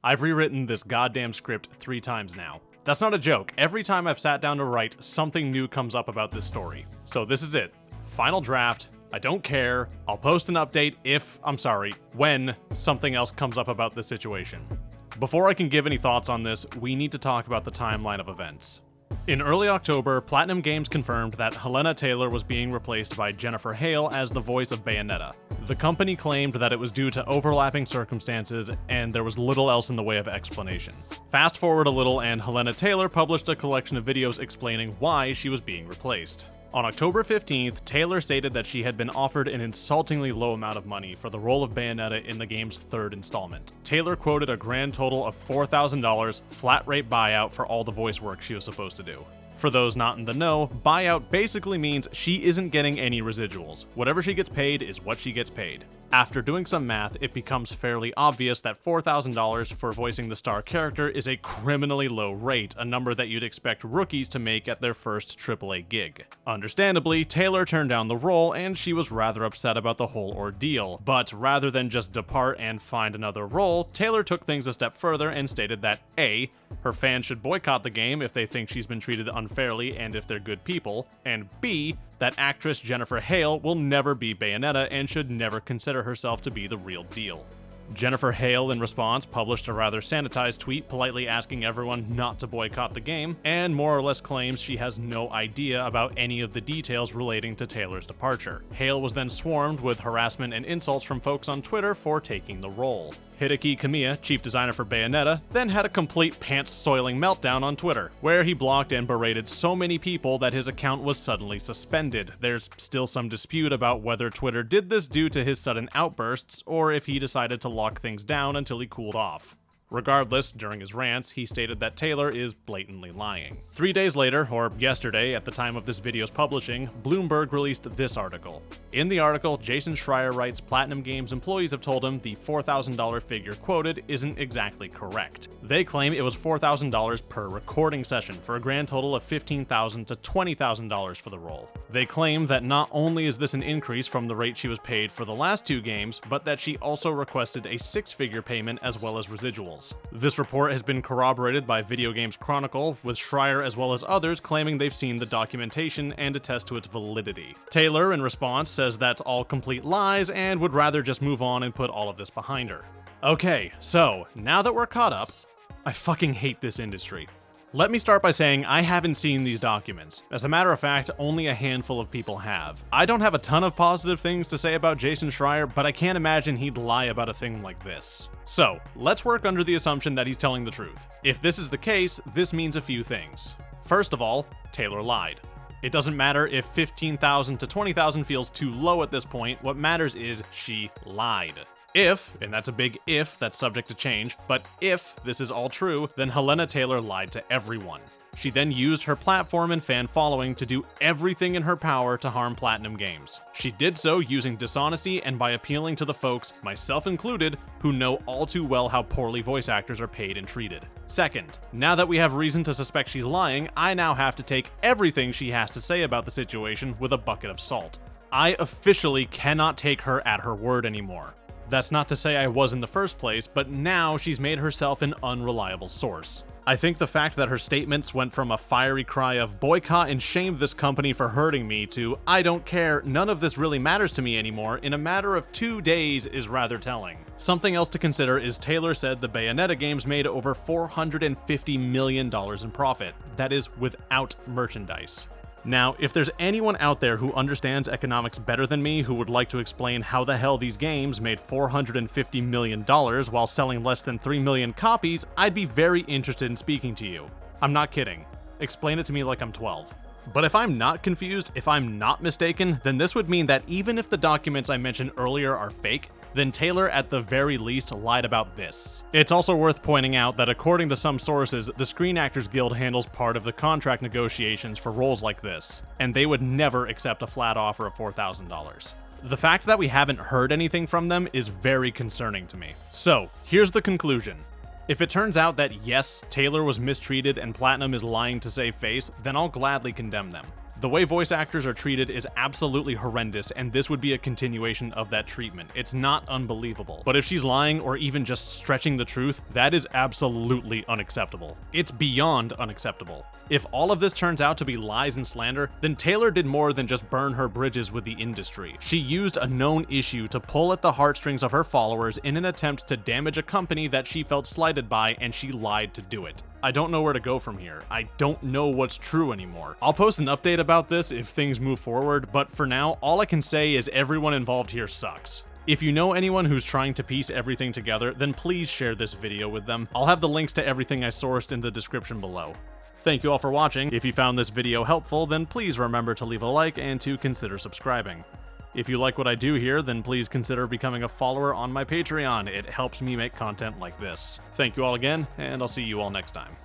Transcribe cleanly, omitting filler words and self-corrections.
I've rewritten this goddamn script 3 times now. That's not a joke. Every time I've sat down to write, something new comes up about this story. So this is it. Final draft. I don't care. I'll post an update when something else comes up about this situation. Before I can give any thoughts on this, we need to talk about the timeline of events. In early October, Platinum Games confirmed that Hellena Taylor was being replaced by Jennifer Hale as the voice of Bayonetta. The company claimed that it was due to overlapping circumstances, and there was little else in the way of explanation. Fast forward a little, and Hellena Taylor published a collection of videos explaining why she was being replaced. On October 15th, Taylor stated that she had been offered an insultingly low amount of money for the role of Bayonetta in the game's 3rd installment. Taylor quoted a grand total of $4,000 flat rate buyout for all the voice work she was supposed to do. For those not in the know, buyout basically means she isn't getting any residuals. Whatever she gets paid is what she gets paid. After doing some math, it becomes fairly obvious that $4,000 for voicing the star character is a criminally low rate, a number that you'd expect rookies to make at their first AAA gig. Understandably, Taylor turned down the role, and she was rather upset about the whole ordeal. But rather than just depart and find another role, Taylor took things a step further and stated that A, her fans should boycott the game if they think she's been treated unfairly and if they're good people, and B, that actress Jennifer Hale will never be Bayonetta and should never consider herself to be the real deal. Jennifer Hale, in response, published a rather sanitized tweet politely asking everyone not to boycott the game, and more or less claims she has no idea about any of the details relating to Taylor's departure. Hale was then swarmed with harassment and insults from folks on Twitter for taking the role. Hideki Kamiya, chief designer for Bayonetta, then had a complete pants-soiling meltdown on Twitter, where he blocked and berated so many people that his account was suddenly suspended. There's still some dispute about whether Twitter did this due to his sudden outbursts, or if he decided to lock things down until he cooled off. Regardless, during his rants, he stated that Taylor is blatantly lying. 3 days later, or yesterday at the time of this video's publishing, Bloomberg released this article. In the article, Jason Schreier writes Platinum Games employees have told him the $4,000 figure quoted isn't exactly correct. They claim it was $4,000 per recording session for a grand total of $15,000 to $20,000 for the role. They claim that not only is this an increase from the rate she was paid for the last 2 games, but that she also requested a 6-figure payment as well as residuals. This report has been corroborated by Video Games Chronicle, with Schreier as well as others claiming they've seen the documentation and attest to its validity. Taylor, in response, says that's all complete lies and would rather just move on and put all of this behind her. Okay, so, now that we're caught up, I fucking hate this industry. Let me start by saying I haven't seen these documents. As a matter of fact, only a handful of people have. I don't have a ton of positive things to say about Jason Schreier, but I can't imagine he'd lie about a thing like this. So, let's work under the assumption that he's telling the truth. If this is the case, this means a few things. First of all, Taylor lied. It doesn't matter if $15,000 to $20,000 feels too low at this point, what matters is she lied. If, and that's a big if that's subject to change, but if this is all true, then Hellena Taylor lied to everyone. She then used her platform and fan following to do everything in her power to harm Platinum Games. She did so using dishonesty and by appealing to the folks, myself included, who know all too well how poorly voice actors are paid and treated. Second, now that we have reason to suspect she's lying, I now have to take everything she has to say about the situation with a bucket of salt. I officially cannot take her at her word anymore. That's not to say I was in the first place, but now she's made herself an unreliable source. I think the fact that her statements went from a fiery cry of boycott and shame this company for hurting me to I don't care, none of this really matters to me anymore in a matter of 2 days is rather telling. Something else to consider is Taylor said the Bayonetta games made over $450 million in profit. That is without merchandise. Now, if there's anyone out there who understands economics better than me who would like to explain how the hell these games made $450 million while selling less than 3 million copies, I'd be very interested in speaking to you. I'm not kidding. Explain it to me like I'm 12. But if I'm not confused, if I'm not mistaken, then this would mean that even if the documents I mentioned earlier are fake, then Taylor at the very least lied about this. It's also worth pointing out that according to some sources, the Screen Actors Guild handles part of the contract negotiations for roles like this, and they would never accept a flat offer of $4,000. The fact that we haven't heard anything from them is very concerning to me. So, here's the conclusion. If it turns out that yes, Taylor was mistreated and Platinum is lying to save face, then I'll gladly condemn them. The way voice actors are treated is absolutely horrendous, and this would be a continuation of that treatment. It's not unbelievable. But if she's lying or even just stretching the truth, that is absolutely unacceptable. It's beyond unacceptable. If all of this turns out to be lies and slander, then Taylor did more than just burn her bridges with the industry. She used a known issue to pull at the heartstrings of her followers in an attempt to damage a company that she felt slighted by, and she lied to do it. I don't know where to go from here. I don't know what's true anymore. I'll post an update about this if things move forward, but for now, all I can say is everyone involved here sucks. If you know anyone who's trying to piece everything together, then please share this video with them. I'll have the links to everything I sourced in the description below. Thank you all for watching. If you found this video helpful, then please remember to leave a like and to consider subscribing. If you like what I do here, then please consider becoming a follower on my Patreon. It helps me make content like this. Thank you all again, and I'll see you all next time.